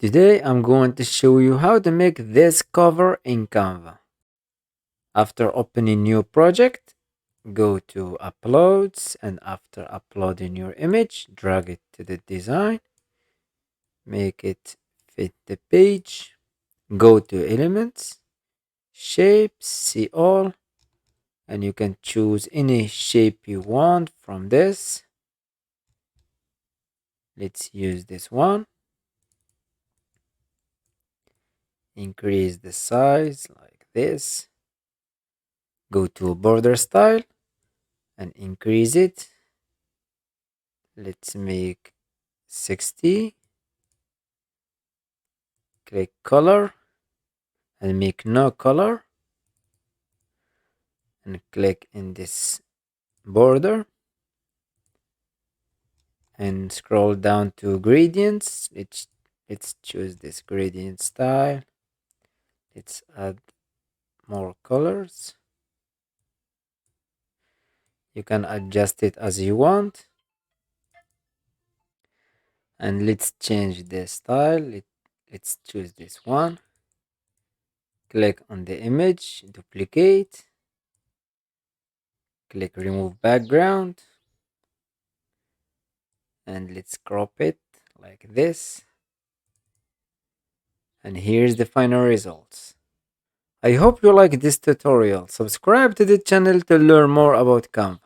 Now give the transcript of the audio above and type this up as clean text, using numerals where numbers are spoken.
Today I'm going to show you how to make this cover in Canva. After opening new project, go to uploads, and after uploading your image, drag it to the design, make it fit the page, go to elements, shapes, see all, and you can choose any shape you want from this. Let's use this one. Increase the size like this. Go to border style and increase it. Let's make 60. Click color and make no color, and click in this border and scroll down to gradients. Let's choose this gradient style. Let's add more colors. You can adjust it as you want, and let's change the style. Let's choose this one. Click on the image, duplicate, click remove background, and let's crop it like this. And here's the final results. I hope you like this tutorial. Subscribe to the channel to learn more about Canva.